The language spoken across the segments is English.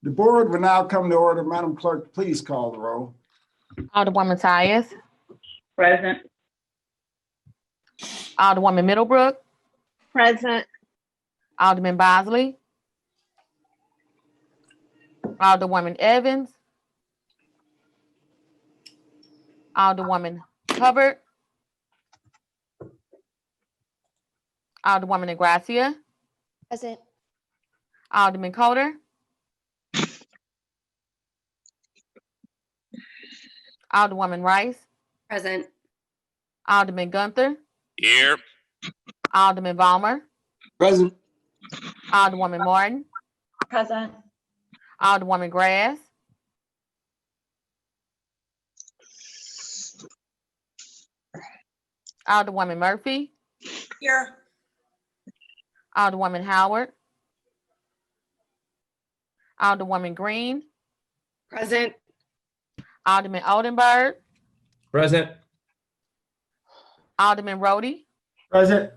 The board will now come to order. Madam Clerk, please call the roll. Alderwoman Tyus, Present. Alderwoman Middlebrook, Present. Alderman Bosley, Alderwoman Evans, Alderwoman Hubbard, Alderwoman Negracia, Present. Alderman Coder, Alderwoman Rice, Present. Alderman Gunther, Here. Alderman Valmer, Present. Alderwoman Martin, Present. Alderwoman Grass, Alderwoman Murphy, Here. Alderwoman Howard, Alderwoman Green, Present. Alderman Oldenburg, Present. Alderman Rhodey, Present.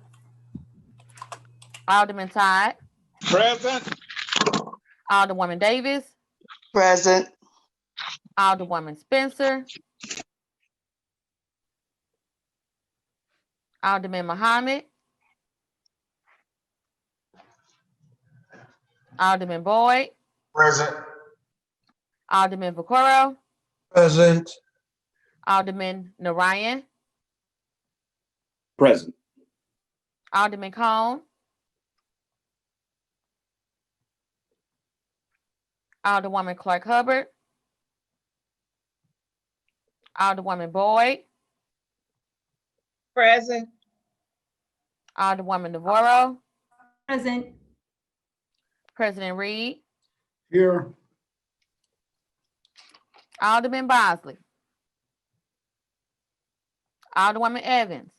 Alderman Todd, Present. Alderwoman Davis, Present. Alderwoman Spencer, Alderman Muhammad, Alderman Boyd, Present. Alderman Vaccaro, Present. Alderman Narayan, Present. Alderman Cone, Alderwoman Clark Hubbard, Alderwoman Boyd, Present. Alderwoman Navarro, Present. President Reed, Here. Alderman Bosley, Alderwoman Evans,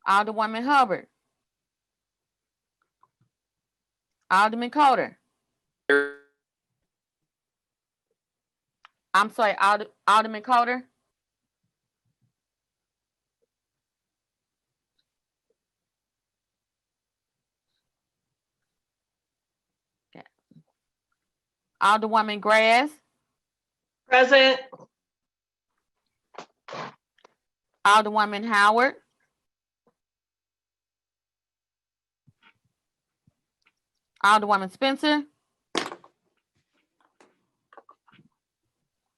Alderwoman Hubbard, Alderman Coder. I'm sorry, Alderman Coder. Okay. Alderwoman Grass, Present. Alderwoman Howard, Alderwoman Spencer,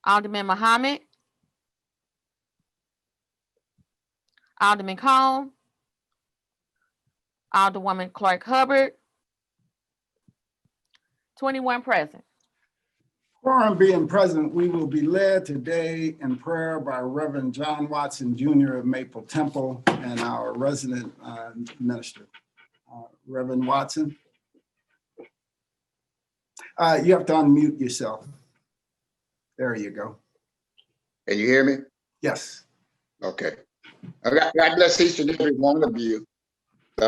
Alderman Muhammad, Alderman Cone, Alderwoman Clark Hubbard, 21 present. Quorum being present, we will be led today in prayer by Reverend John Watson, Jr. of Maple Temple and our resident minister. Reverend Watson. You have to unmute yourself. There you go. Can you hear me? Yes. Okay. God bless each and every one of you.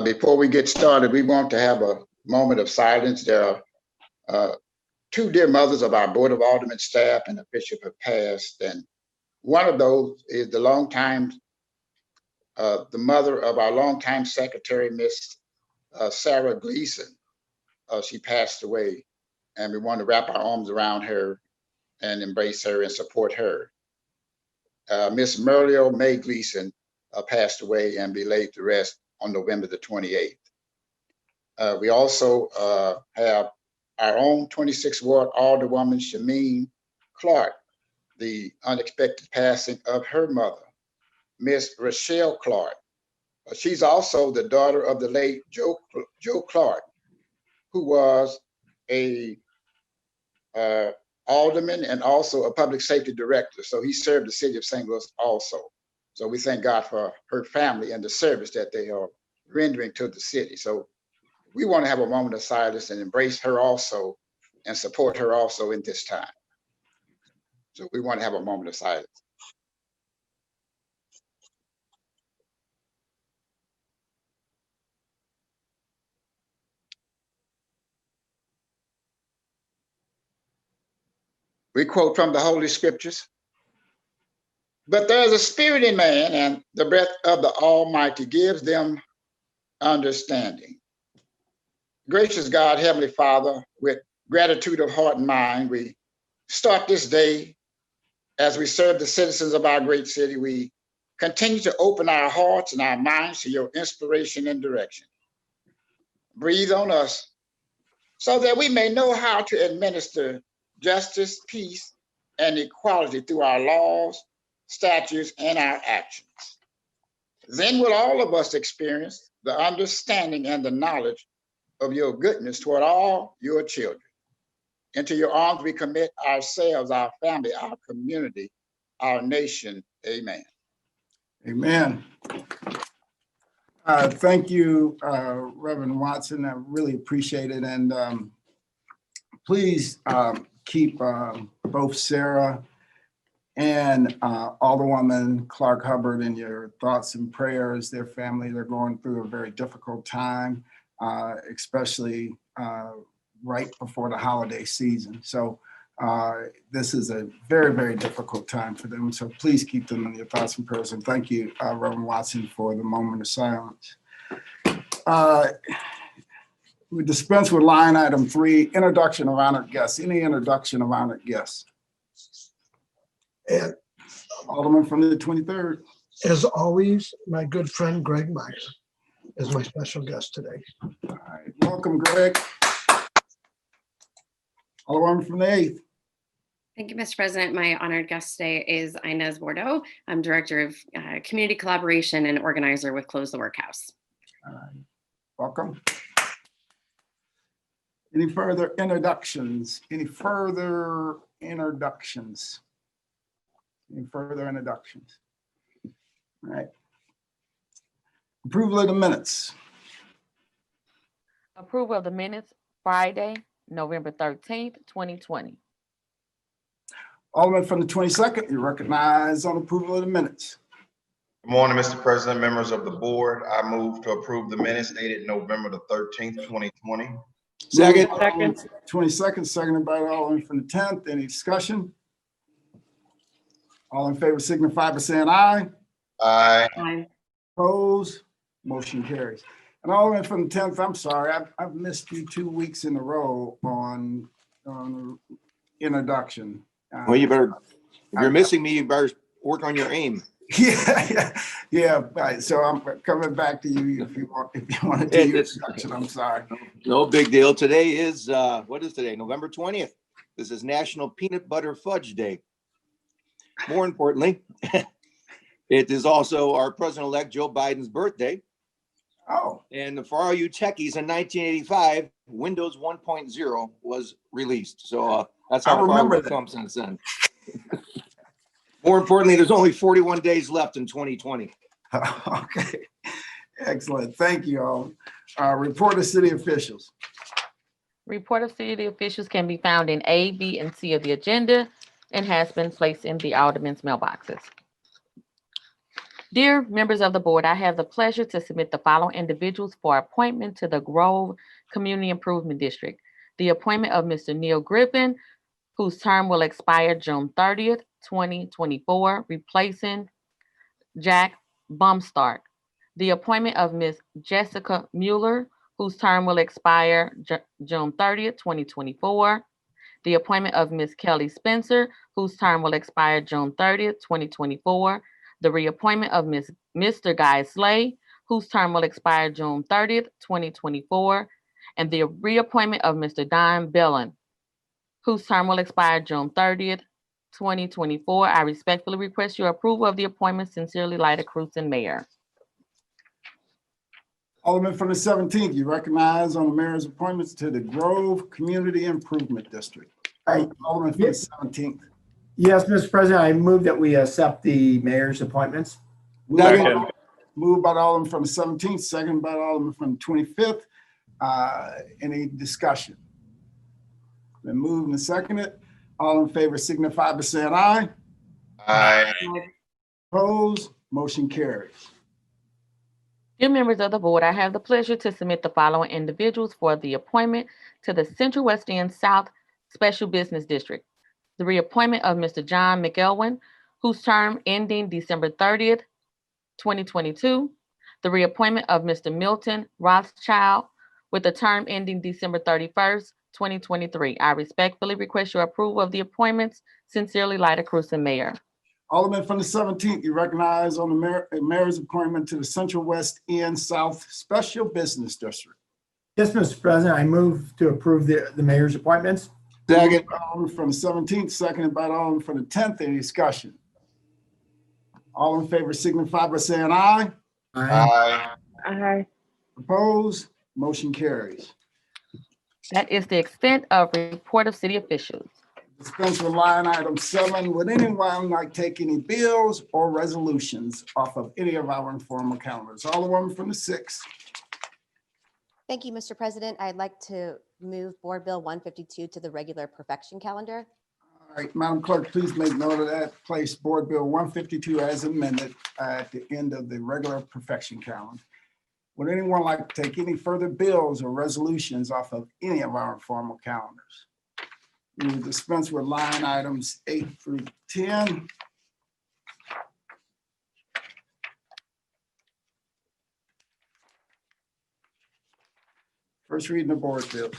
Before we get started, we want to have a moment of silence. There are two dear mothers of our Board of Aldermen staff and the bishop have passed. And one of those is the mother of our longtime secretary, Miss Sarah Gleason. She passed away, and we want to wrap our arms around her and embrace her and support her. Miss Merlio May Gleason passed away and be laid to rest on November the 28th. We also have our own 26th Ward Alderwoman Shameen Clark, the unexpected passing of her mother, Miss Rochelle Clark. She's also the daughter of the late Joe Clark, who was a alderman and also a public safety director. So he served the city of St. Louis also. So we thank God for her family and the service that they are rendering to the city. So we want to have a moment of silence and embrace her also and support her also in this time. So we want to have a moment of silence. We quote from the Holy Scriptures. But there's a spirit in man, and the breath of the Almighty gives them understanding. Gracious God, Heavenly Father, with gratitude of heart and mind, we start this day as we serve the citizens of our great city. We continue to open our hearts and our minds to your inspiration and direction. Breathe on us so that we may know how to administer justice, peace, and equality through our laws, statutes, and our actions. Then will all of us experience the understanding and the knowledge of your goodness toward all your children. Into your arms we commit ourselves, our family, our community, our nation. Amen. Amen. Thank you, Reverend Watson. I really appreciate it. And please keep both Sarah and Alderwoman Clark Hubbard in your thoughts and prayers. Their family, they're going through a very difficult time, especially right before the holiday season. So this is a very, very difficult time for them. So please keep them in your thoughts and prayers. And thank you, Reverend Watson, for the moment of silence. We dispense with line item 3, introduction of honored guests. Any introduction of honored guests? And Alderman from the 23rd. as always, my good friend Greg Myers is my special guest today. All right, welcome, Greg. Alderman from the 8th. Thank you, Mr. President. My honored guest today is Inez Bordeaux. I'm Director of Community Collaboration and organizer with Close the Workhouse. All right, welcome. Any further introductions? Any further introductions? Any further introductions? All right. Approval of the minutes. Approval of the minutes, Friday, November 13th, 2020. Alderman from the 22nd, you recognize on approval of the minutes. Good morning, Mr. President, members of the board. I move to approve the minutes dated November the 13th, 2020. Second. 22nd, seconded by the Alderman from the 10th. Any discussion? All in favor signify by saying aye. Aye. Aye. Opposed? Motion carries. And Alderman from the 10th, I'm sorry, I've missed you 2 weeks in a row on introduction. Well, you better, if you're missing me, you better work on your aim. Yeah. Right. So I'm coming back to you if you want to do your introduction. I'm sorry. No big deal. Today is, what is today? November 20th. This is National Peanut Butter Fudge Day. More importantly, it is also our President-elect Joe Biden's birthday. Oh, And for all you techies, in 1985, Windows 1.0 was released. So that's how I remember far we've come since then. More importantly, there's only 41 days left in 2020. okay. Excellent. Thank you all. Report of city officials. Report of city officials can be found in A, B, and C of the agenda and has been placed in the aldermen's mailboxes. Dear members of the board, I have the pleasure to submit the following individuals for appointment to the Grove Community Improvement District. The appointment of Mr. Neil Griffin, whose term will expire June 30th, 2024, replacing Jack Bumstark. The appointment of Ms. Jessica Mueller, whose term will expire June 30th, 2024. The appointment of Ms. Kelly Spencer, whose term will expire June 30th, 2024. The reappointment of Mr. Guy Slay, whose term will expire June 30th, 2024. And the reappointment of Mr. Don Bellin, whose term will expire June 30th, 2024. I respectfully request your approval of the appointment. Sincerely, Lyda Cruzen, Mayor. Alderman from the 17th, you recognize on the mayor's appointments to the Grove Community Improvement District. Alderman from the 17th. Yes, Mr. President, I move that we accept the mayor's appointments. Moved by the Alderman from the 17th, second by the Alderman from the 25th. Any discussion? Been moved and seconded. All in favor signify by saying aye. Aye. Opposed? Motion carries. Dear members of the board, I have the pleasure to submit the following individuals for the appointment to the Central West End South Special Business District. The reappointment of Mr. John McElwain, whose term ending December 30th, 2022. The reappointment of Mr. Milton Rothschild, with a term ending December 31st, 2023. I respectfully request your approval of the appointments. Sincerely, Lyda Cruzen, Mayor. Alderman from the 17th, you recognize on the mayor's appointment to the Central West End South Special Business District. Yes, Mr. President, I move to approve the mayor's appointments. Second. Alderman from the 17th, seconded by the Alderman from the 10th. Any discussion? All in favor signify by saying aye. Aye. Aye. Opposed? Motion carries. That is the extent of report of city officials. Dispense with line item 7. Would anyone like to take any bills or resolutions off of any of our informal calendars? Alderman from the 6th. Thank you, Mr. President. I'd like to move Board Bill 152 to the regular perfection calendar. All right, Madam Clerk, please make note of that. Place Board Bill 152 as amended at the end of the regular perfection calendar. Would anyone like to take any further bills or resolutions off of any of our informal calendars? We will dispense with line items 8 through 10. First reading of board bills.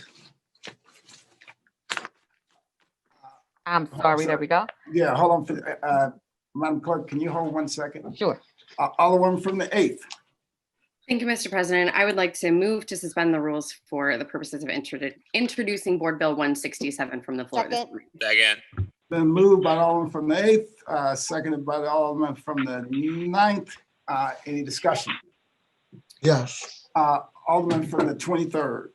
I'm sorry, there we go. Yeah, hold on. Madam Clerk, can you hold 1 second? Sure. Alderman from the 8th. Thank you, Mr. President. I would like to move to suspend the rules for the purposes of introducing Board Bill 167 from the floor. this Second. morning. Second. Been moved by the Alderman from the 8th, seconded by the Alderman from the 9th. Any discussion? Yes. Alderman from the 23rd.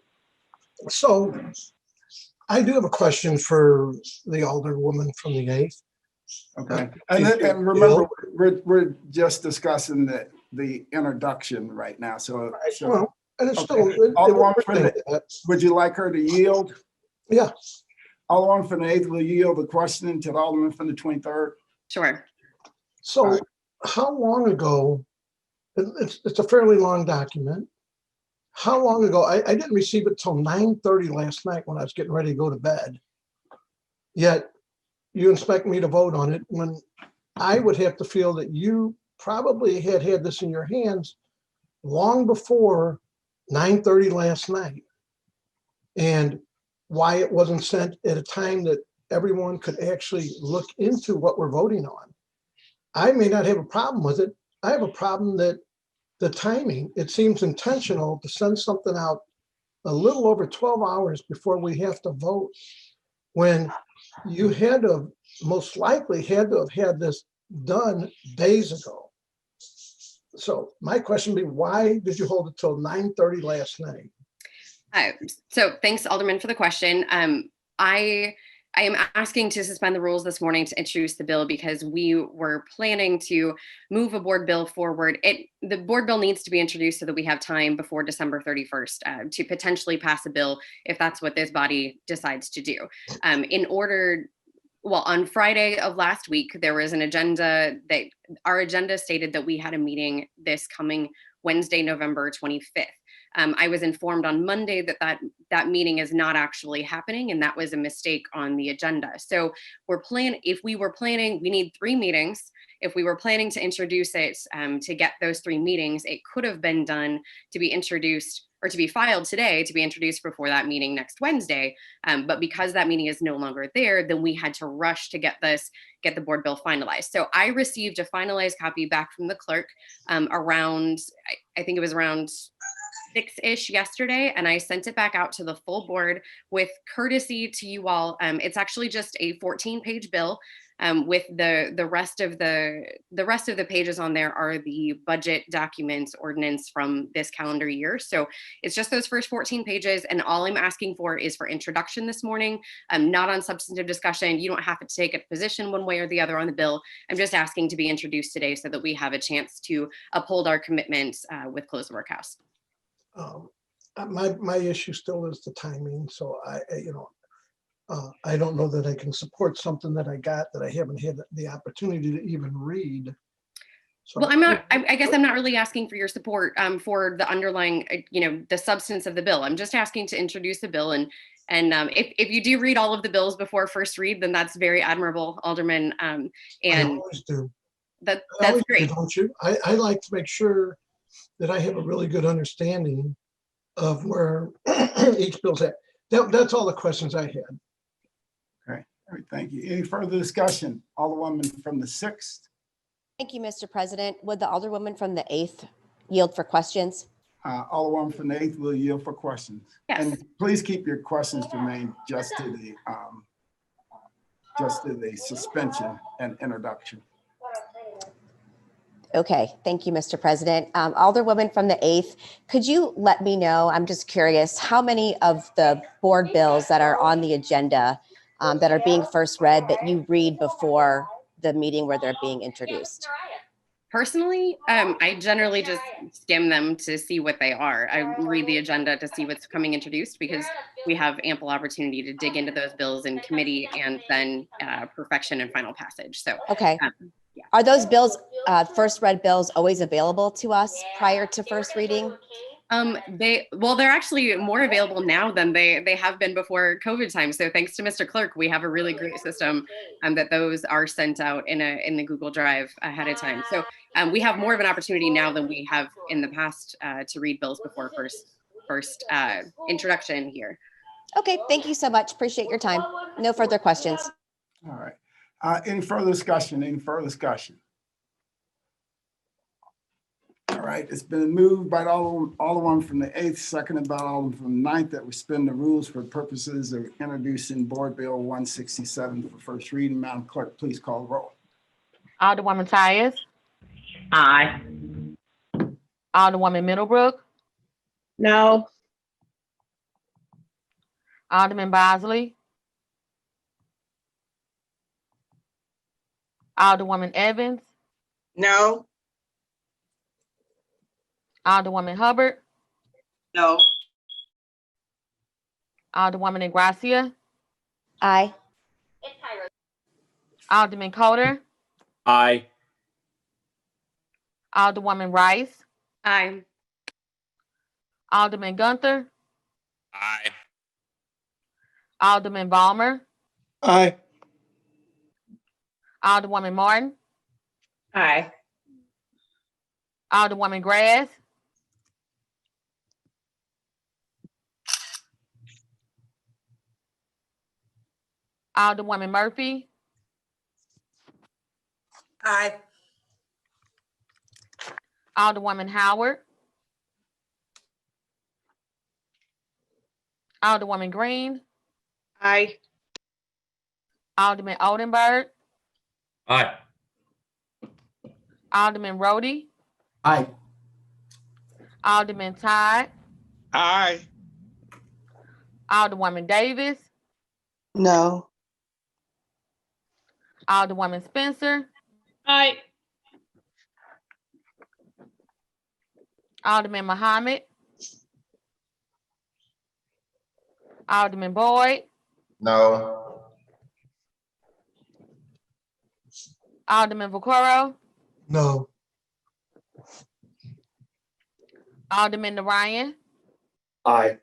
So I do have a question for the Alderwoman from the 8th. Okay. And remember, we're just discussing the introduction right now. So Well, and it's okay. still. Alderman from the, would you like her to yield? Yeah. Alderman from the 8th will yield the question to the Alderman from the 23rd. Sure. So Right. how long ago, it's a fairly long document. How long ago, I didn't receive it till 9:30 last night when I was getting ready to go to bed. Yet you expect me to vote on it when I would have to feel that you probably had this in your hands long before 9:30 last night. And why it wasn't sent at a time that everyone could actually look into what we're voting on. I may not have a problem with it. I have a problem that the timing, it seems intentional to send something out a little over 12 hours before we have to vote, when you had to, most likely had to have had this done days ago. So my question would be, why did you hold it till 9:30 last night? So thanks, Alderman, for the question. I am asking to suspend the rules this morning to introduce the bill because we were planning to move a board bill forward. The board bill needs to be introduced so that we have time before December 31st to potentially pass a bill if that's what this body decides to do. On Friday of last week, there was an agenda that our agenda stated that we had a meeting this coming Wednesday, November 25th. I was informed on Monday that meeting is not actually happening, and that was a mistake on the agenda. So if we were planning, we need 3 meetings. If we were planning to introduce it to get those 3 meetings, it could have been done to be introduced or to be filed today to be introduced before that meeting next Wednesday. But because that meeting is no longer there, then we had to rush to get the board bill finalized. So I received a finalized copy back from the clerk around, I think it was around 6-ish yesterday, and I sent it back out to the full board with courtesy to you all. It's actually just a 14-page bill. With the rest of the pages on there are the budget documents ordinance from this calendar year. So it's just those first 14 pages, and all I'm asking for is for introduction this morning. Not on substantive discussion. You don't have to take a position one way or the other on the bill. I'm just asking to be introduced today so that we have a chance to uphold our commitments with Close the Workhouse. My issue still is the timing. So I don't know that I can support something that I got that I haven't had the opportunity to even read. So, well, I guess I'm not really asking for your support for the underlying, the substance of the bill. I'm just asking to introduce the bill. And if you do read all of the bills before first read, then that's very admirable, Alderman. I always do. That's Do, great. don't you? I like to make sure that I have a really good understanding of where each bill's at. That's all the questions I had. Okay, all right, thank you. Any further discussion? Alderwoman from the 6th. Thank you, Mr. President. Would the Alderwoman from the 8th yield for questions? Alderwoman from the 8th will yield for questions. Yes. And please keep your questions germane just to the suspension and introduction. Okay, thank you, Mr. President. Alderwoman from the 8th, could you let me know, I'm just curious, how many of the board bills that are on the agenda that are being first read that you read before the meeting where they're being introduced? Personally, I generally just skim them to see what they are. I read the agenda to see what's coming introduced because we have ample opportunity to dig into those bills in committee and then perfection and final passage. So, Okay. yeah. Are those bills, first read bills, always available to us prior to first reading? They're actually more available now than they have been before COVID time. So thanks to Mr. Clerk, we have a really great system that those are sent out in the Google Drive ahead of time. So we have more of an opportunity now than we have in the past to read bills before first introduction here. Okay, thank you so much. Appreciate your time. No further questions. All right. Any further discussion? Any further discussion? All right, it's been moved by Alderman from the 8th, seconded by Alderman from the 9th that we suspend the rules for purposes of introducing Board Bill 167 for first reading. Madam Clerk, please call the roll. Alderwoman Tyus, Aye. Alderwoman Middlebrook, No. Alderman Bosley, Alderwoman Evans, No. Alderwoman Hubbard, No. Alderwoman Ingracia, Aye. Alderman Coder, Aye. Alderwoman Rice, Aye. Alderman Gunther, Aye. Alderman Balmer, Aye. Alderwoman Martin, Aye. Alderwoman Grass, Alderwoman Murphy, Aye. Alderwoman Howard, Alderwoman Green, Aye. Alderman Oldenburg, Aye. Alderman Rhodey, Aye. Alderman Todd, Aye. Alderwoman Davis, No. Alderwoman Spencer, Aye. Alderman Muhammad, Alderman Boyd, No. Alderman Vaccaro, No. Alderman Narayan, Aye.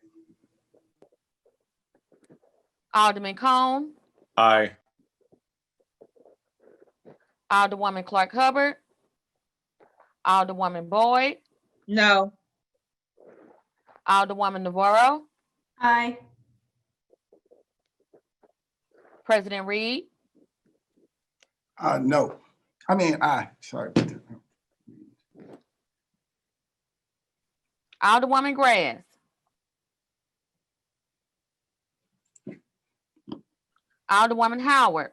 Alderman Cone, Aye. Alderwoman Clark Hubbard, Alderwoman Boyd, No. Alderwoman Navarro, Aye. President Reed, No. I mean, aye, sorry. Alderwoman Grass, Alderwoman Howard,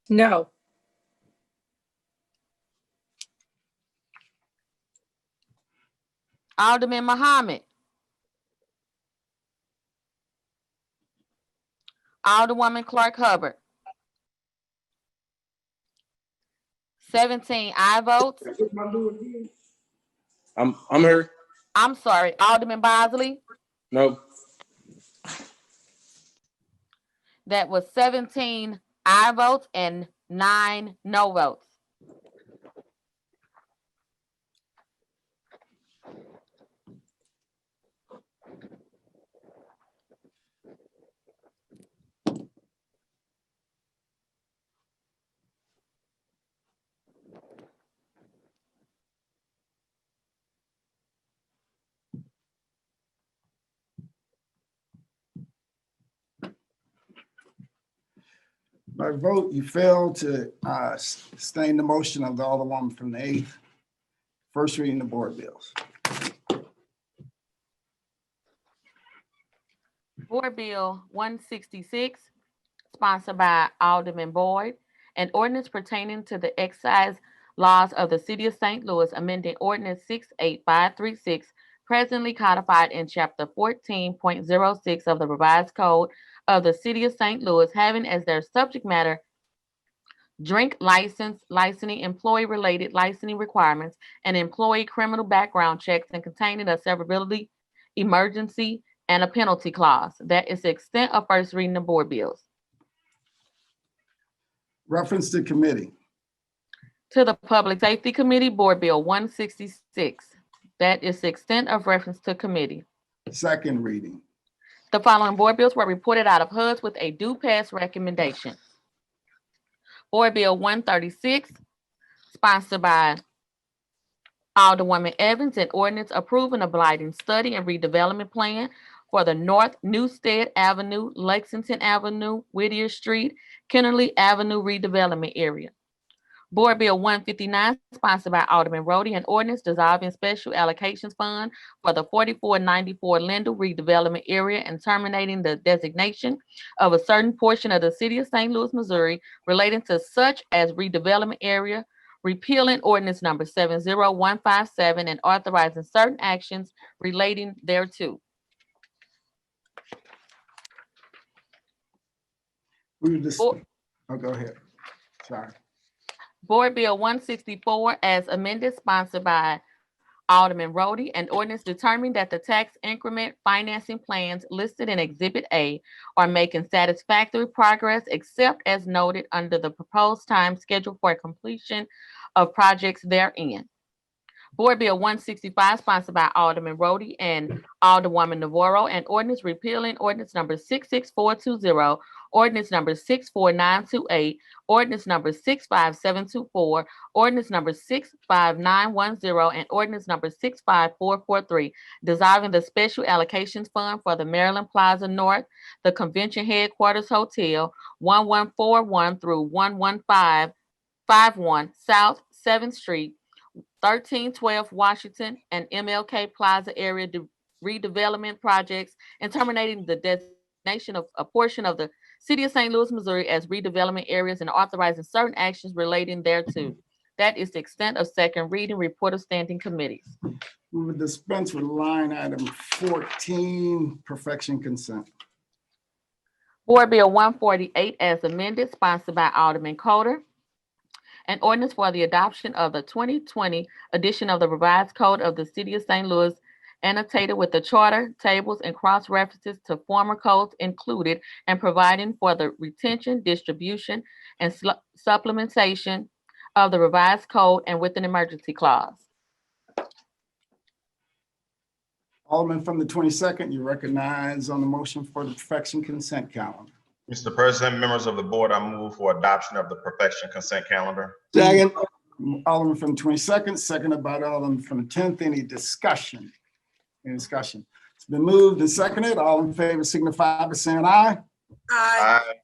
No. Alderman Muhammad, Alderwoman Clark Hubbard. 17 aye votes. I'm here. I'm sorry, Alderman Bosley. No. That was 17 aye votes and 9 no votes. By vote, you fail to sustain the motion of the Alderwoman from the 8th. First reading the board bills. Board Bill 166, sponsored by Alderman Boyd, an ordinance pertaining to the excise laws of the City of St. Louis, amending Ordinance 68536, presently codified in Chapter 14.06 of the Revised Code of the City of St. Louis, having as their subject matter drink license, licensing, employee-related licensing requirements, and employee criminal background checks, and containing a severability, emergency, and a penalty clause. That is the extent of first reading of board bills. Reference to committee. To the Public Safety Committee, Board Bill 166. That is the extent of reference to committee. Second reading. The following board bills were reported out of HUD with a due pass recommendation. Board Bill 136, sponsored by Alderwoman Evans, an ordinance approving a blighting study and redevelopment plan for the North Newstead Avenue, Lexington Avenue, Whittier Street, Kennerly Avenue redevelopment area. Board Bill 159, sponsored by Alderman Rhodey, an ordinance dissolving special allocations fund for the 4494 Lindell redevelopment area and terminating the designation of a certain portion of the City of St. Louis, Missouri relating to such as redevelopment area, repealing ordinance number 70157 and authorizing certain actions relating thereto. Oh, go ahead. Sorry. Board Bill 164 as amended, sponsored by Alderman Rhodey, an ordinance determining that the tax increment financing plans listed in Exhibit A are making satisfactory progress except as noted under the proposed time schedule for completion of projects therein. Board Bill 165, sponsored by Alderman Rhodey and Alderwoman Navarro, an ordinance repealing ordinance number 66420, ordinance number 64928, ordinance number 65724, ordinance number 65910, and ordinance number 65443, dissolving the special allocations fund for the Maryland Plaza North, the Convention Headquarters Hotel, 1141 through 11551 South 7th Street, 1312 Washington, and MLK Plaza area redevelopment projects, and terminating the designation of a portion of the City of St. Louis, Missouri as redevelopment areas and authorizing certain actions relating thereto. That is the extent of second reading. Report of standing committees. We would dispense with line item 14, perfection consent. Board Bill 148 as amended, sponsored by Alderman Coder. An ordinance for the adoption of the 2020 edition of the Revised Code of the City of St. Louis, annotated with the charter, tables, and cross-references to former codes included, and providing for the retention, distribution, and supplementation of the Revised Code and with an emergency clause. Alderman from the 22nd, you recognize on the motion for the perfection consent calendar. Mr. President, members of the board, I move for adoption of the perfection consent calendar. Second. Alderman from the 22nd, seconded by the Alderman from the 10th. Any discussion? Any discussion? It's been moved and seconded. All in favor signify by saying aye. Aye.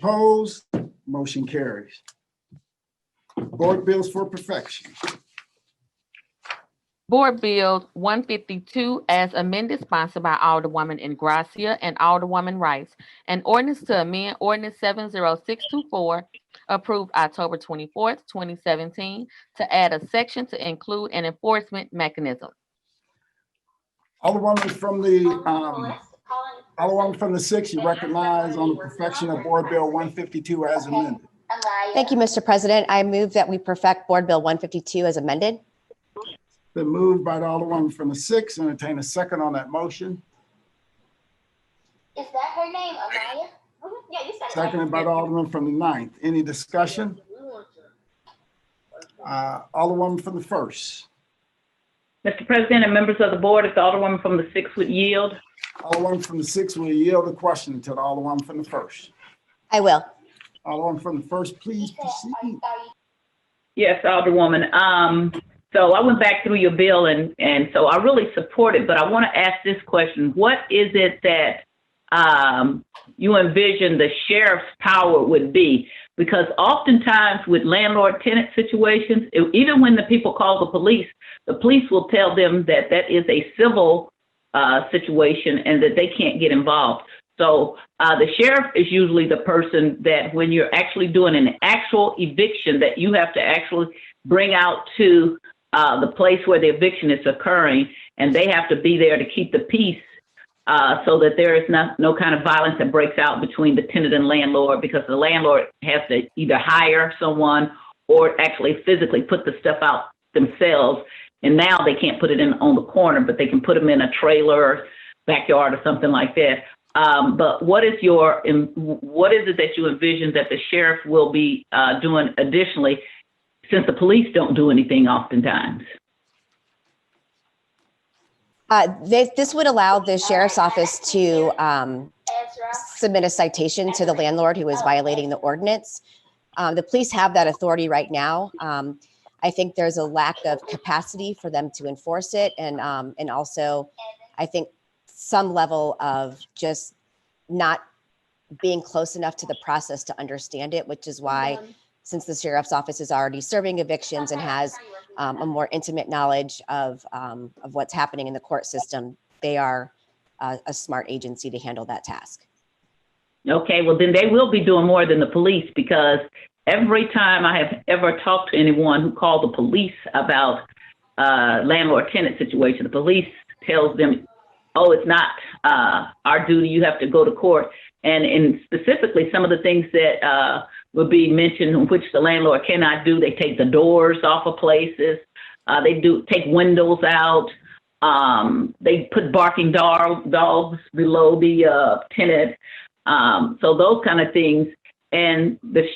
Opposed? Motion carries. Board bills for perfection. Board Bill 152 as amended, sponsored by Alderwoman Ingracia and Alderwoman Rice. An ordinance to amend Ordinance 70624, approved October 24th, 2017, to add a section to include an enforcement mechanism. Alderwoman from the 6th, you recognize on the perfection of Board Bill 152 as amended. Thank you, Mr. President. I move that we perfect Board Bill 152 as amended. Been moved by the Alderwoman from the 6th. Entertain a second on that motion. Is that her name, Amaya? Yeah, you said it. Seconded by the Alderman from the 9th. Any discussion? Alderwoman from the 1st. Mr. President and members of the board, if the Alderwoman from the 6th would yield. Alderwoman from the 6th will yield the question to the Alderwoman from the 1st. I will. Alderwoman from the 1st, please proceed. Yes, Alderwoman. So I went back through your bill and so I really support it, but I want to ask this question. What is it that you envision the sheriff's power would be. Because oftentimes with landlord-tenant situations, even when the people call the police will tell them that that is a civil situation and that they can't get involved. So the sheriff is usually the person that when you're actually doing an actual eviction that you have to actually bring out to the place where the eviction is occurring, and they have to be there to keep the peace so that there is no kind of violence that breaks out between the tenant and landlord, because the landlord has to either hire someone or actually physically put the stuff out themselves. And now they can't put it in on the corner, but they can put them in a trailer or backyard or something like that. But what is it that you envision that the sheriff will be doing additionally, since the police don't do anything oftentimes? This would allow the sheriff's office to submit a citation to the landlord who is violating the ordinance. The police have that authority right now. I think there's a lack of capacity for them to enforce it, and also I think some level of just not being close enough to the process to understand it, which is why, since the sheriff's office is already serving evictions and has a more intimate knowledge of what's happening in the court system, they are a smart agency to handle that task. Okay, well then they will be doing more than the police, because every time I have ever talked to anyone who called the police about landlord-tenant situation, the police tells them, oh, it's not our duty, you have to go to court. And specifically, some of the things that would be mentioned, which the landlord cannot do, they take the doors off of places, they take windows out, they put barking dogs below the tenant. So those kind of things. And the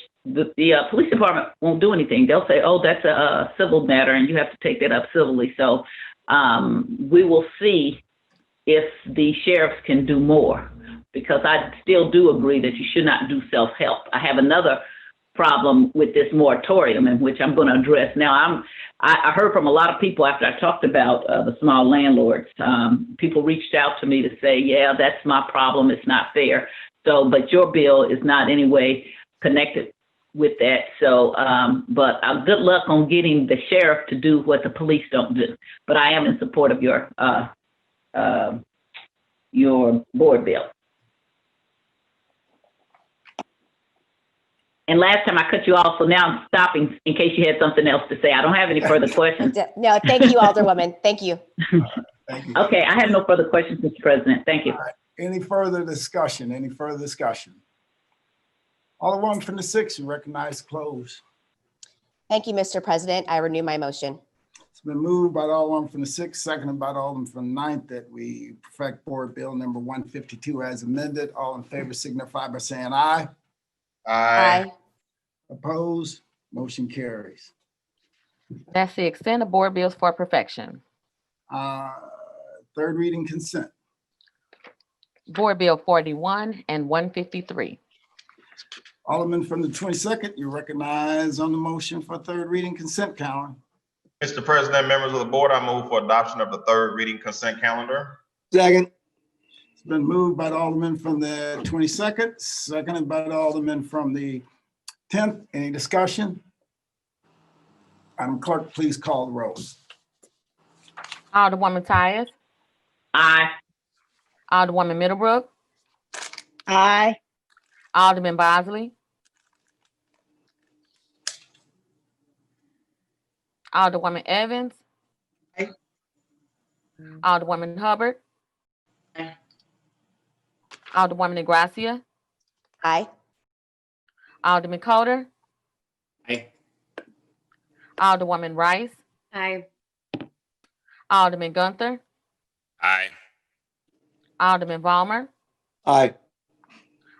police department won't do anything. They'll say, oh, that's a civil matter and you have to take that up civilly. So we will see if the sheriffs can do more, because I still do agree that you should not do self-help. I have another problem with this moratorium, in which I'm going to address. Now, I heard from a lot of people after I talked about the small landlords. People reached out to me to say, yeah, that's my problem. It's not fair. So, but your bill is not in any way connected with that. So, but good luck on getting the sheriff to do what the police don't do. But I am in support of your board bill. And last time I cut you off, so now I'm stopping in case you had something else to say. I don't have any further questions. No, thank you, Alderwoman. Thank you. Thank you. Okay, I have no further questions, Mr. President. Thank you. Any further discussion? Any further discussion? Alderwoman from the 6th, you recognize close. Thank you, Mr. President. I renew my motion. It's been moved by the Alderman from the 6th, seconded by the Alderman from the 9th, that we perfect board bill number 152 as amended. All in favor signify by saying aye. Aye. Opposed? Motion carries. That's the extent of board bills for perfection. Third reading consent. Board Bill 41 and 153. Alderman from the 22nd, you recognize on the motion for third reading consent calendar. Mr. President, members of the board, I move for adoption of the third reading consent calendar. Second. It's been moved by the Alderman from the 22nd, seconded by the Alderman from the 10th. Any discussion? Madam Clerk, please call the roll. Alderwoman Tyus. Aye. Alderwoman Middlebrook. Aye. Alderman Bosley. Alderwoman Evans. Aye. Alderwoman Hubbard. Aye. Alderwoman Negracia. Aye. Alderman Coder. Aye. Alderwoman Rice. Aye. Alderman Gunther. Aye. Alderman Vollmer. Aye.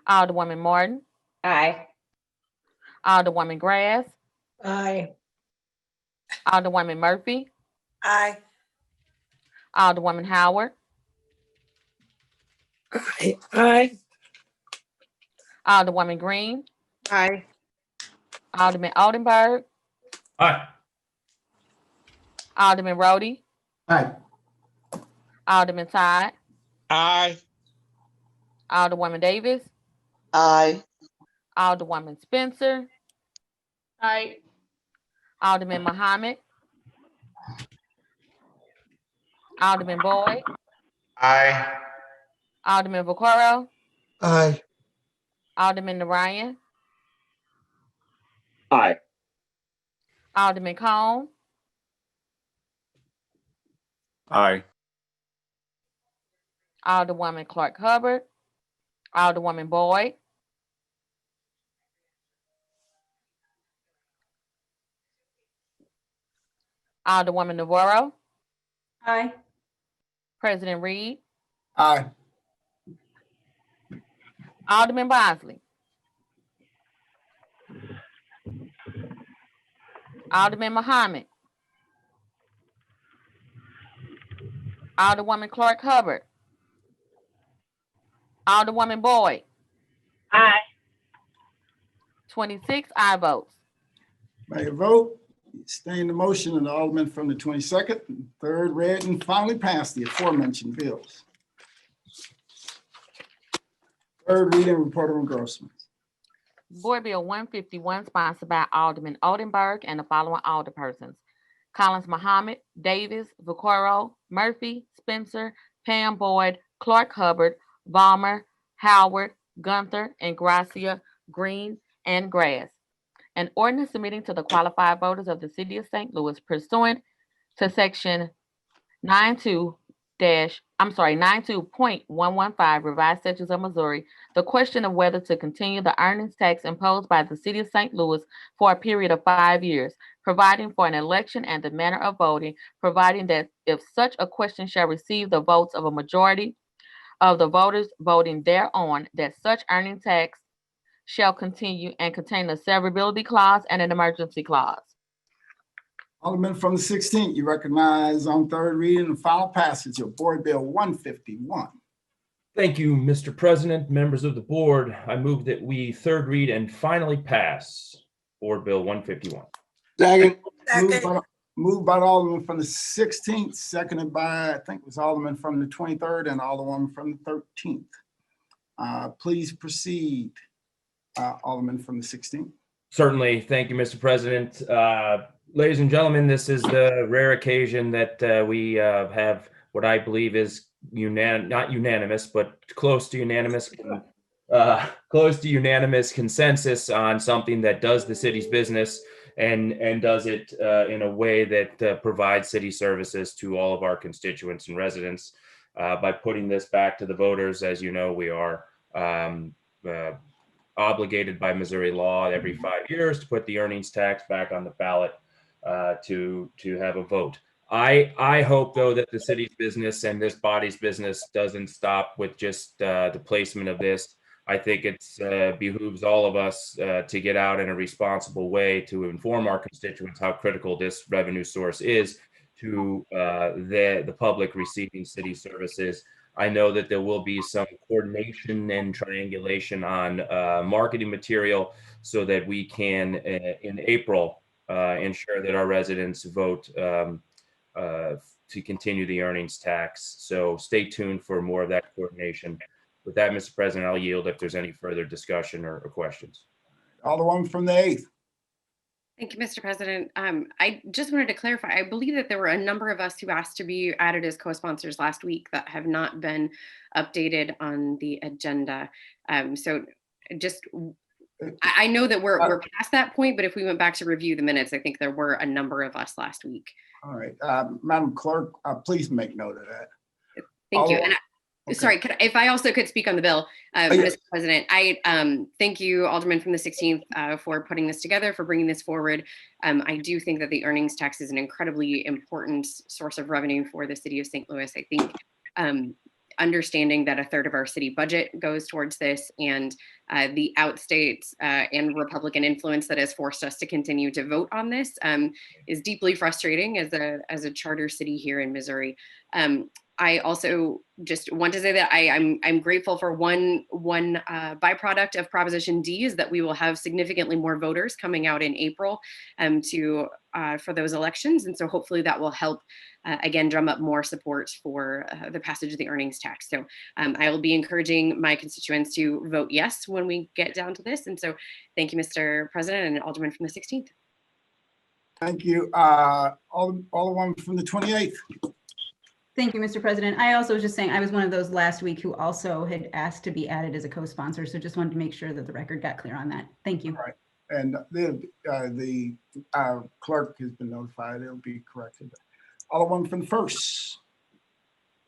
Alderwoman Martin. Aye. Alderwoman Grass. Aye. Alderwoman Murphy. Aye. Alderwoman Howard. Aye. Alderwoman Green. Aye. Alderman Oldenburg. Aye. Alderman Rhodey. Aye. Alderman Todd. Aye. Alderwoman Davis, Aye. Alderwoman Spencer, Aye. Alderman Muhammad, Alderman Boyd, Aye. Alderman Vaccaro, Aye. Alderman Narayan, Aye. Alderman Cone, Aye. Alderwoman Clark Hubbard, Alderwoman Boyd, Alderwoman Navarro, Aye. President Reed, Aye. Alderman Bosley, Alderman Muhammad, Alderwoman Clark Hubbard, Alderwoman Boyd, Aye. 26 aye votes. By your vote, you sustain the motion of the Alderman from the 22nd, third read and finally passed the aforementioned bills. Third reading report of engrossments. Board Bill 151 sponsored by Alderman Oldenburg and the following alderpersons: Collins Muhammad, Davis, Vaccaro, Murphy, Spencer, Pam Boyd, Clark Hubbard, Balmer, Howard, Gunther, and Gracia, Green, and Grass. An ordinance submitting to the qualified voters of the city of St. Louis pursuant to section 92.115 revised statutes of Missouri, the question of whether to continue the earnings tax imposed by the city of St. Louis for a period of 5 years, providing for an election and the manner of voting, providing that if such a question shall receive the votes of a majority of the voters voting thereon, that such earning tax shall continue, and contain a severability clause and an emergency clause. Alderman from the 16th, you recognize on third reading and final passage of Board Bill 151. Thank you, Mr. President, members of the board. I move that we third read and finally pass Board Bill 151. Second. Moved by the Alderman from the 16th, seconded by, I think it was Alderman from the 23rd and Alderwoman from the 13th. Please proceed, Alderman from the 16th. Certainly. Thank you, Mr. President. Ladies and gentlemen, this is the rare occasion that we have what I believe is not unanimous, but close to unanimous consensus on something that does the city's business and does it in a way that provides city services to all of our constituents and residents. By putting this back to the voters, as you know, we are obligated by Missouri law every 5 years to put the earnings tax back on the ballot to have a vote. I hope, though, that the city's business and this body's business doesn't stop with just the placement of this. I think it's behooves all of us to get out in a responsible way to inform our constituents how critical this revenue source is to the public receiving city services. I know that there will be some coordination and triangulation on marketing material so that we can, in April, ensure that our residents vote to continue the earnings tax. So stay tuned for more of that coordination. With that, Mr. President, I'll yield if there's any further discussion or questions. Alderwoman from the 8th. Thank you, Mr. President. I just wanted to clarify, I believe that there were a number of us who asked to be added as co-sponsors last week that have not been updated on the agenda. So just, I know that we're past that point, but if we went back to review the minutes, I think there were a number of us last week. All right, Madam Clerk, please make note of that. Thank you. And okay. Sorry, if I also could speak on the bill, Mr. President, I thank you, Alderman from the 16th, for putting this together, for bringing this forward. I do think that the earnings tax is an incredibly important source of revenue for the city of St. Louis. I think understanding that a third of our city budget goes towards this, and the outstate and Republican influence that has forced us to continue to vote on this is deeply frustrating as a charter city here in Missouri. I also just want to say that I'm grateful for one byproduct of Proposition D is that we will have significantly more voters coming out in April for those elections, and so hopefully that will help again drum up more support for the passage of the earnings tax. So I will be encouraging my constituents to vote yes when we get down to this, and so thank you, Mr. President and Alderman from the 16th. Thank you, Alderman from the 28th. Thank you, Mr. President. I also was just saying I was one of those last week who also had asked to be added as a co-sponsor. So just wanted to make sure that the record got clear on that. Thank you. All right. And the clerk has been notified. It'll be corrected. Alderman from the 1st.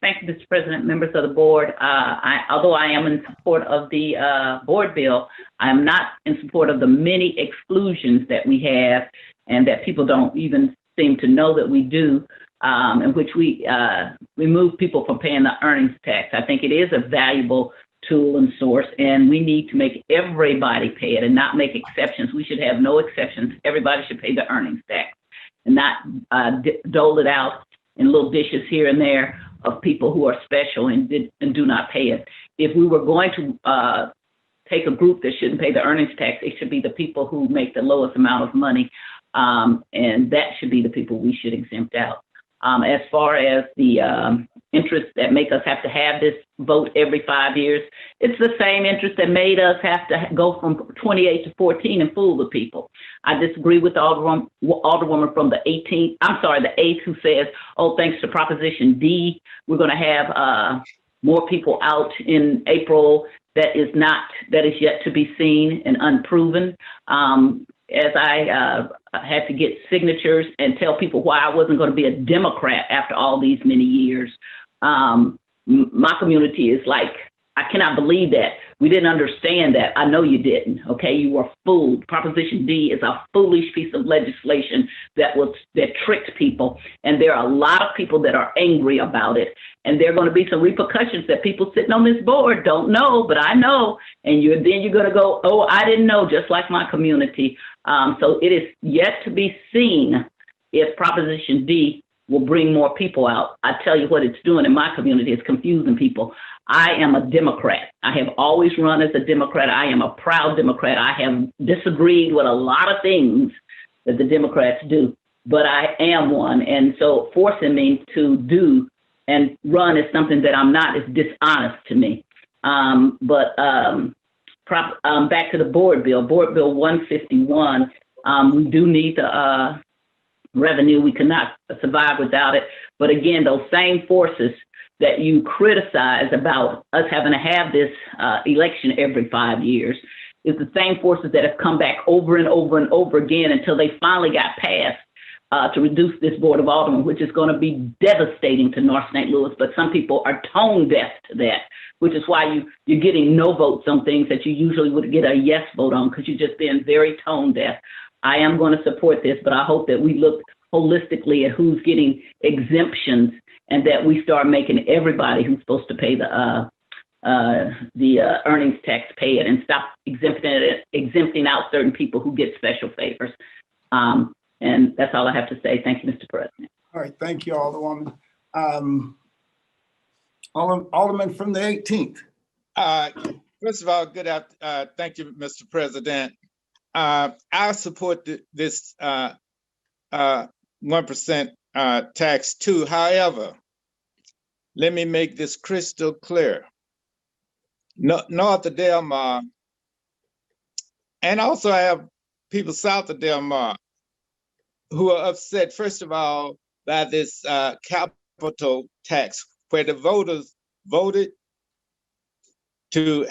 Thank you, Mr. President, members of the board. Although I am in support of the board bill, I'm not in support of the many exclusions that we have and that people don't even seem to know that we do. In which we remove people from paying the earnings tax. I think it is a valuable tool and source, and we need to make everybody pay it and not make exceptions. We should have no exceptions. Everybody should pay the earnings tax and not dole it out in little dishes here and there of people who are special and do not pay it. If we were going to take a group that shouldn't pay the earnings tax, it should be the people who make the lowest amount of money, and that should be the people we should exempt out. As far as the interests that make us have to have this vote every 5 years, it's the same interest that made us have to go from 28 to 14 and fool the people. I disagree with the Alderwoman from the 8th who says, oh, thanks to Proposition D, we're going to have more people out in April. That is yet to be seen and unproven. As I had to get signatures and tell people why I wasn't going to be a Democrat after all these many years. My community is like, I cannot believe that. We didn't understand that. I know you didn't. Okay, you were fooled. Proposition D is a foolish piece of legislation that tricked people, and there are a lot of people that are angry about it. And there are going to be some repercussions that people sitting on this board don't know, but I know. And then you're going to go, oh, I didn't know, just like my community. So it is yet to be seen if Proposition D will bring more people out. I tell you what it's doing in my community. It's confusing people. I am a Democrat. I have always run as a Democrat. I am a proud Democrat. I have disagreed with a lot of things that the Democrats do, but I am one. And so forcing me to do and run is something that I'm not, is dishonest to me. Back to the board bill 151. We do need the revenue. We cannot survive without it. But again, those same forces that you criticize about us having to have this election every 5 years is the same forces that have come back over and over and over again until they finally got passed to reduce this Board of Aldermen, which is going to be devastating to North St. Louis. But some people are tone deaf to that, which is why you're getting no votes on things that you usually would get a yes vote on, because you're just being very tone deaf. I am going to support this, but I hope that we look holistically at who's getting exemptions and that we start making everybody who's supposed to pay the earnings tax pay it, and stop exempting out certain people who get special favors. And that's all I have to say. Thank you, Mr. President. All right, thank you, Alderwoman. Alderman from the 18th. First of all, thank you, Mr. President. I support this 1% tax too. However, let me make this crystal clear. North of Del Mar, and also I have people south of Del Mar who are upset, first of all, by this capital tax, where the voters voted to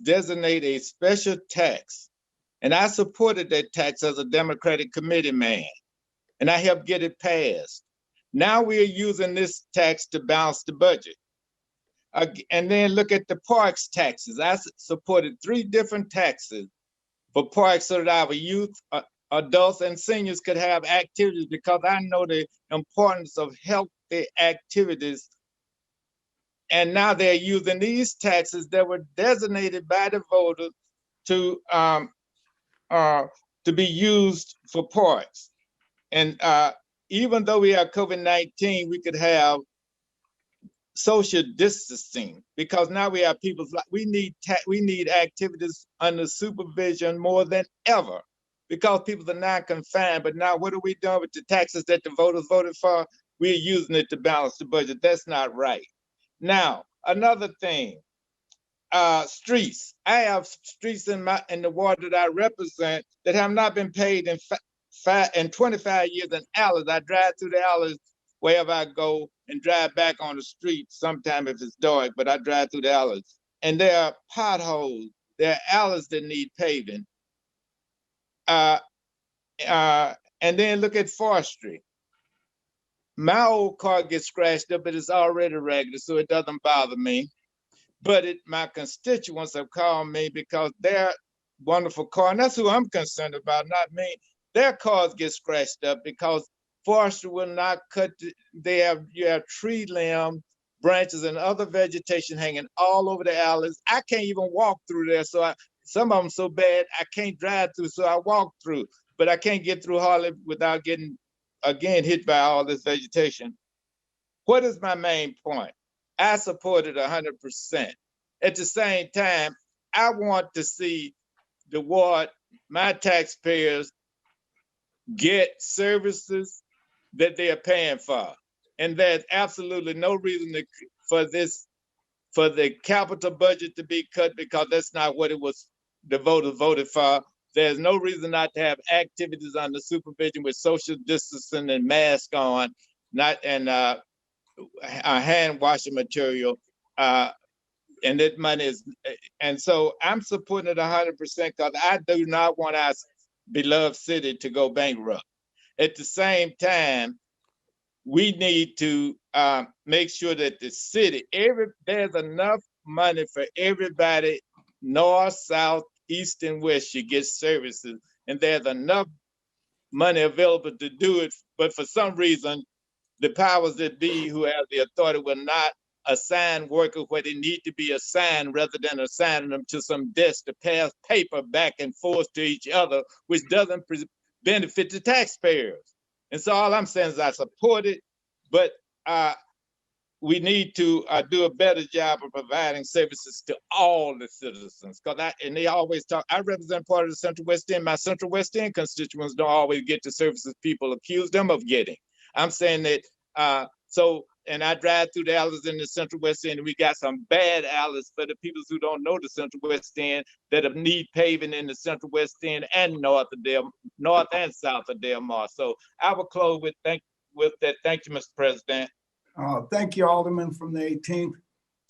designate a special tax. And I supported that tax as a Democratic committee man, and I helped get it passed. Now we are using this tax to balance the budget. And then look at the parks taxes. I supported 3 different taxes for parks so that our youth, adults, and seniors could have activities, because I know the importance of healthy activities. And now they're using these taxes that were designated by the voters to be used for parks. And even though we have COVID-19, we could have social distancing, because now we have people's we need activities under supervision more than ever, because people are not confined. But now what are we doing with the taxes that the voters voted for? We're using it to balance the budget. That's not right. Now, another thing, streets. I have streets in the ward that I represent that have not been paid in 25 years in alleys. I drive through the alleys wherever I go and drive back on the street sometime if it's dark, but I drive through the alleys. And there are potholes, there are alleys that need paving. And then look at forestry. My old car gets scratched up, but it's already regular, so it doesn't bother me. But my constituents have called me because their wonderful car, and that's who I'm concerned about, not me. Their cars get scratched up because forestry will not cut. You have tree limb, branches, and other vegetation hanging all over the alleys. I can't even walk through there. So some of them so bad I can't drive through. So I walk through, but I can't get through hardly without getting again hit by all this vegetation. What is my main point? I support it 100%. At the same time, I want to see the ward, my taxpayers, get services that they are paying for. And there's absolutely no reason for the capital budget to be cut, because that's not what it was the voters voted for. There's no reason not to have activities under supervision with social distancing and mask on, hand washing material, and that money is, and so I'm supporting it 100% because I do not want our beloved city to go bankrupt. At the same time, we need to make sure that the city, there's enough money for everybody, north, south, east, and west should get services, and there's enough money available to do it. But for some reason, the powers that be who have the authority will not assign workers where they need to be assigned, rather than assigning them to some desk to pass paper back and forth to each other, which doesn't benefit the taxpayers. And so all I'm saying is I support it, but we need to do a better job of providing services to all the citizens. And they always talk, I represent part of the Central West End. My Central West End constituents don't always get the services people accuse them of getting. I'm saying that, and I drive through the alleys in the Central West End, and we got some bad alleys for the people who don't know the Central West End that need paving in the Central West End and north and south of Del Mar. So I will close with that. Thank you, Mr. President. Thank you, Alderman from the 18th.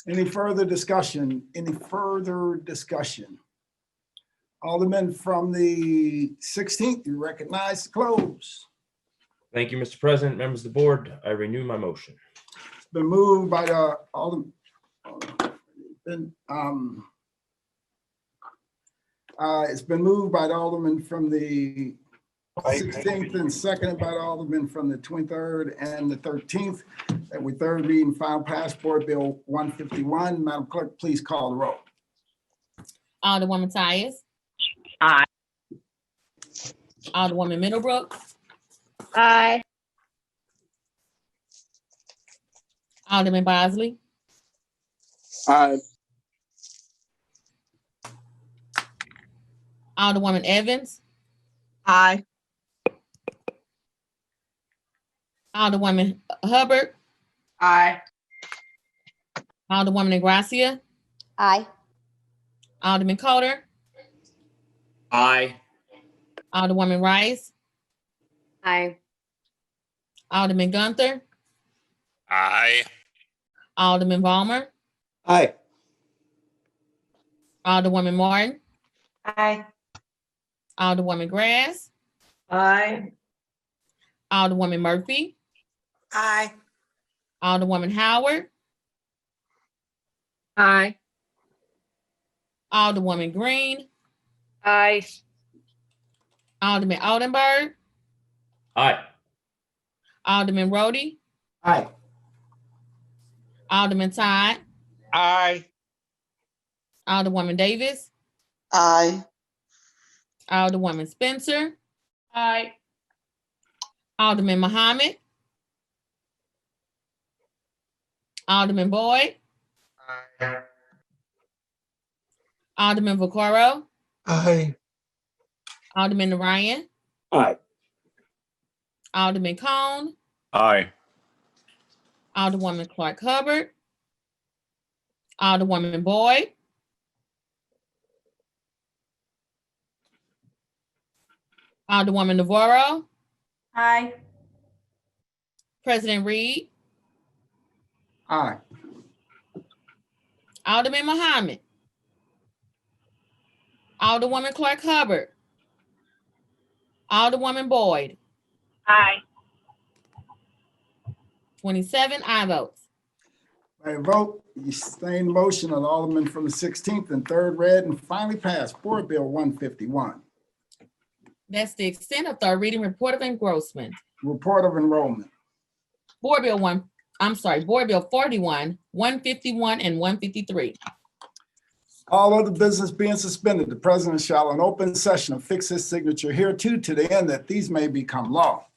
Any further discussion? Any further discussion? Alderman from the 16th, you recognize to close. Thank you, Mr. President, members of the board. I renew my motion. It's been moved by the Alderman. It's been moved by the Alderman from the 16th and seconded by the Alderman from the 23rd and the 13th that we third read and final passport bill 151. Madam Clerk, please call the roll. Alderwoman Tyus. Aye. Alderwoman Middlebrook. Aye. Alderman Bosley. Aye. Alderwoman Evans. Aye. Alderwoman Hubbard. Aye. Alderwoman Ingracia. Aye. Alderman Coder. Aye. Alderwoman Rice. Aye. Alderman Gunther. Aye. Alderman Vollmer. Aye. Alderwoman Martin. Aye. Alderwoman Grass. Aye. Alderwoman Murphy. Aye. Alderwoman Howard. Aye. Alderwoman Green. Aye. Alderman Oldenburg. Aye. Alderman Rhodey. Aye. Alderman Todd. Aye. Alderwoman Davis. Aye. Alderwoman Spencer. Aye. Alderman Muhammad. Alderman Boyd, Aye. Alderman Vaccaro, Aye. Alderman Ryan, Aye. Alderman Cone, Aye. Alderwoman Clark Hubbard, Alderwoman Boyd, Alderwoman Navarro, Aye. President Reed, Aye. Alderman Muhammad, Alderwoman Clark Hubbard, Alderwoman Boyd, Aye. 27 aye votes. By a vote, you sustain motion of the Alderman from the 16th and third read and finally passed Board Bill 151. That's the extent of third reading report of engrossment. Report of enrollment. Board Bill 41, 151, and 153. All other business being suspended, the president shall in open session affix his signature hereto to the end that these may become law.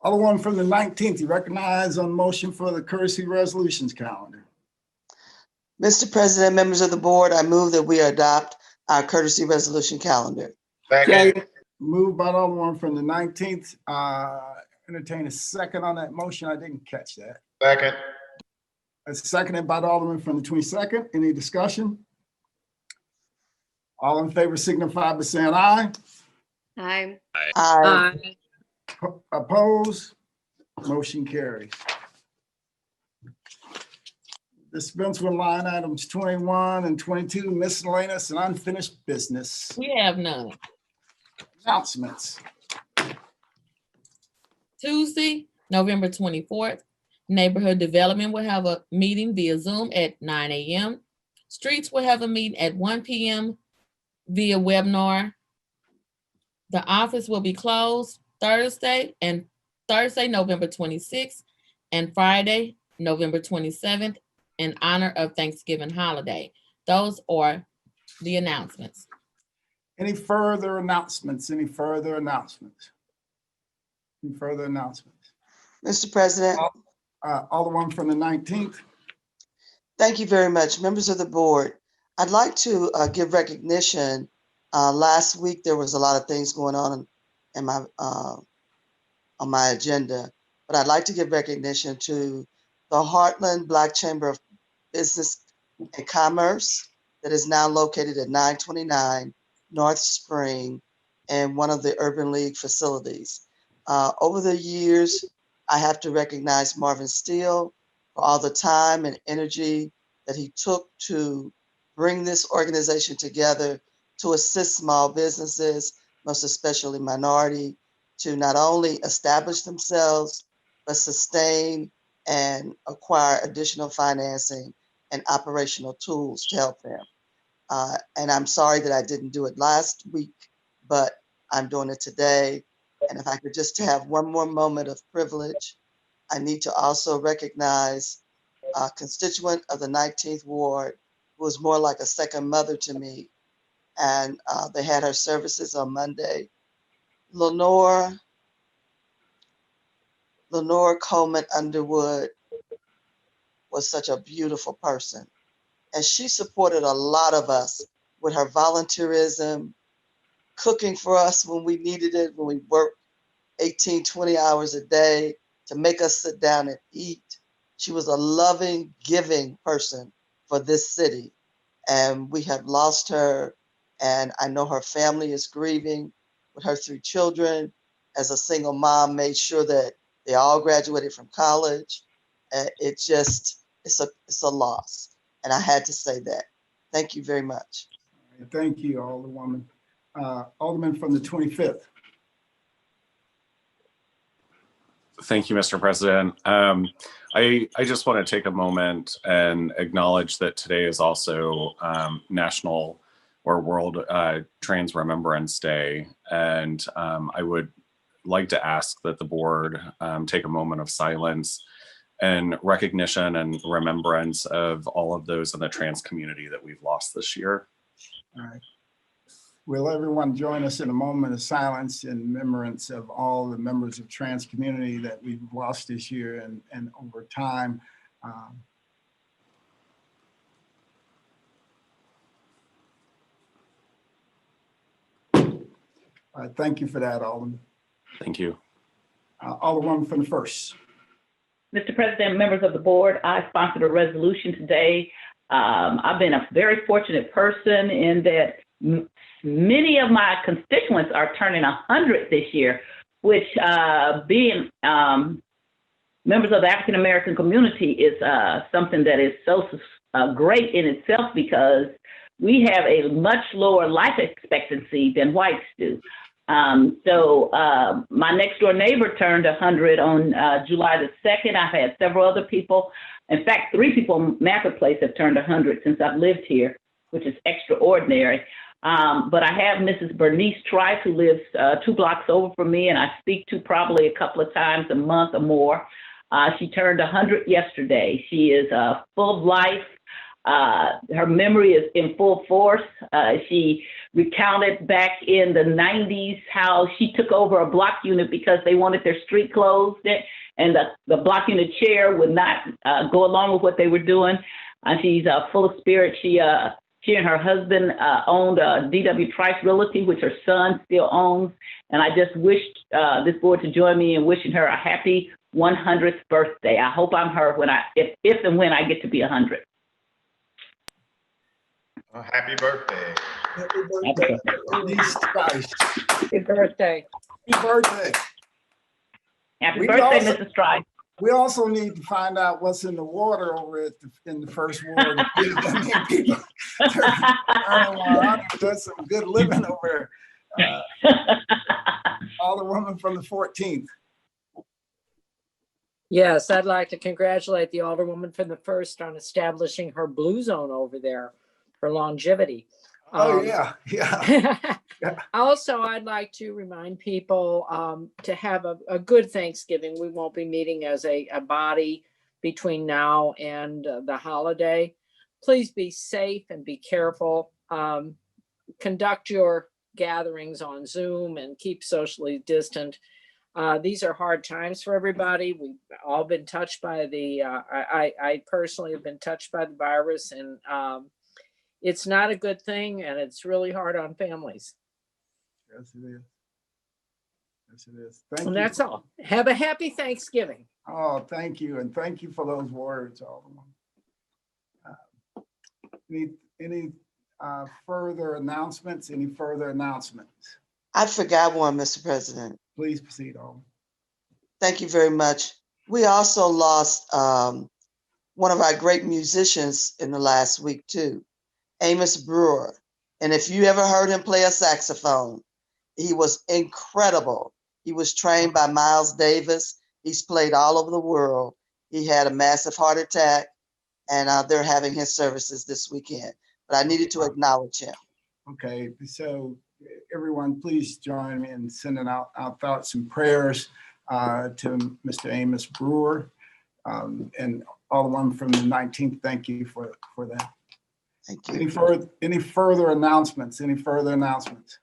Alderman from the 19th, you recognize on motion for the courtesy resolutions calendar. Mr. President, members of the board, I move that we adopt our courtesy resolution calendar. Second. Moved by the Alderman from the 19th. Entertain a second on that motion. I didn't catch that. Second. Seconded by the Alderman from the 22nd. Any discussion? All in favor signify by saying aye. Aye. Aye. Oppose? Motion carries. Dispense with line items 21 and 22, miscellaneous and unfinished business. We have none. Announcements. Tuesday, November 24th, Neighborhood Development will have a meeting via Zoom at 9 a.m. Streets will have a meeting at 1 p.m. via webinar. The office will be closed Thursday, November 26th, and Friday, November 27th, in honor of Thanksgiving holiday. Those are the announcements. Any further announcements? Any further announcements? Any further announcements? Mr. President. Alderman from the 19th. Thank you very much. Members of the board, I'd like to give recognition. Last week, there was a lot of things going on in my on my agenda, but I'd like to give recognition to the Heartland Black Chamber of Business and Commerce that is now located at 929 North Spring and one of the Urban League facilities. Over the years, I have to recognize Marvin Steele for all the time and energy that he took to bring this organization together to assist small businesses, most especially minority, to not only establish themselves, but sustain and acquire additional financing and operational tools to help them. And I'm sorry that I didn't do it last week, but I'm doing it today. And if I could just have one more moment of privilege, I need to also recognize a constituent of the 19th Ward who was more like a second mother to me. And they had her services on Monday. Lenore Coleman Underwood was such a beautiful person. And she supported a lot of us with her volunteerism, cooking for us when we needed it, when we worked 18, 20 hours a day to make us sit down and eat. She was a loving, giving person for this city. And we have lost her. And I know her family is grieving with her 3 children. As a single mom, made sure that they all graduated from college. It's a loss. And I had to say that. Thank you very much. Thank you, Alderwoman. Alderman from the 25th. Thank you, Mr. President. I just want to take a moment and acknowledge that today is also National or World Trans Remembrance Day. And I would like to ask that the board take a moment of silence and recognition and remembrance of all of those in the trans community that we've lost this year. All right. Will everyone join us in a moment of silence in remembrance of all the members of trans community that we've lost this year and over time. All right, thank you for that, Alderman. Thank you. Alderwoman from the first. Mr. President, members of the board, I sponsored a resolution today. I've been a very fortunate person in that many of my constituents are turning 100 this year, which being members of the African American community is something that is so great in itself because we have a much lower life expectancy than whites do. So my next door neighbor turned 100 on July the 2nd. I've had several other people. In fact, 3 people in Mapper Place have turned 100 since I've lived here, which is extraordinary. But I have Mrs. Bernice Trice, who lives 2 blocks over from me, and I speak to probably a couple of times a month or more. She turned 100 yesterday. She is full of life. Her memory is in full force. She recounted back in the 90s how she took over a block unit because they wanted their street closed, and the block unit chair would not go along with what they were doing. She's full of spirit. She and her husband owned D.W. Trice Realty, which her son still owns. And I just wished this board to join me in wishing her a happy 100th birthday. I hope I'm her if and when I get to be 100. Happy birthday. Happy birthday. Happy birthday. Happy birthday. Happy birthday, Mrs. Trice. We also need to find out what's in the water over in the first ward. I mean, people doing some good living over there. Alderwoman from the 14th. Yes, I'd like to congratulate the Alderwoman from the first on establishing her blue zone over there for longevity. Oh, yeah. Also, I'd like to remind people to have a good Thanksgiving. We won't be meeting as a body between now and the holiday. Please be safe and be careful. Conduct your gatherings on Zoom and keep socially distant. These are hard times for everybody. We've all been touched by I personally have been touched by the virus, and it's not a good thing, and it's really hard on families. Yes, it is. Yes, it is. Thank you. And that's all. Have a happy Thanksgiving. Oh, thank you. And thank you for those words, Alderman. Any further announcements? Any further announcements? I forgot one, Mr. President. Please proceed, Alderman. Thank you very much. We also lost one of our great musicians in the last week too, Amos Brewer. And if you ever heard him play a saxophone, he was incredible. He was trained by Miles Davis. He's played all over the world. He had a massive heart attack, and they're having his services this weekend. But I needed to acknowledge him. Okay, so everyone, please join me in sending out our thoughts and prayers to Mr. Amos Brewer. And Alderman from the 19th, thank you for that. Thank you. Any further announcements? Any further announcements?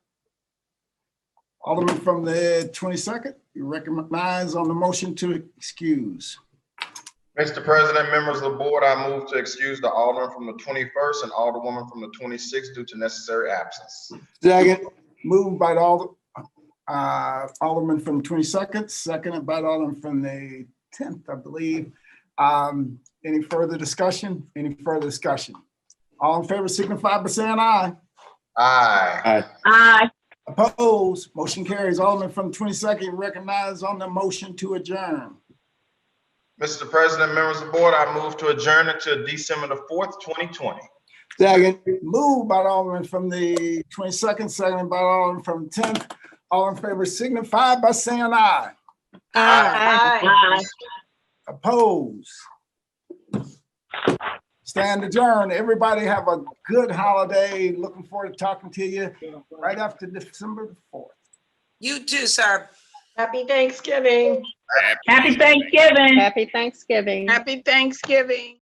Alderman from the 22nd, you recognize on the motion to excuse. Mr. President, members of the board, I move to excuse the Alderman from the 21st and Alderwoman from the 26th due to necessary absence. Second. Moved by the Alderman from the 22nd, seconded by the Alderman from the 10th, I believe. Any further discussion? Any further discussion? All in favor signify by saying aye. Aye. Aye. Opposed? Motion carries. Alderman from the 22nd recognized on the motion to adjourn. Mr. President, members of the board, I move to adjourn until December the 4th, 2020. Second. Moved by the Alderman from the 22nd, seconded by the Alderman from the 10th. All in favor signify by saying aye. Aye. Opposed? Stand adjourned. Everybody have a good holiday. Looking forward to talking to you right after December the 4th. You too, sir. Happy Thanksgiving. Happy Thanksgiving. Happy Thanksgiving. Happy Thanksgiving.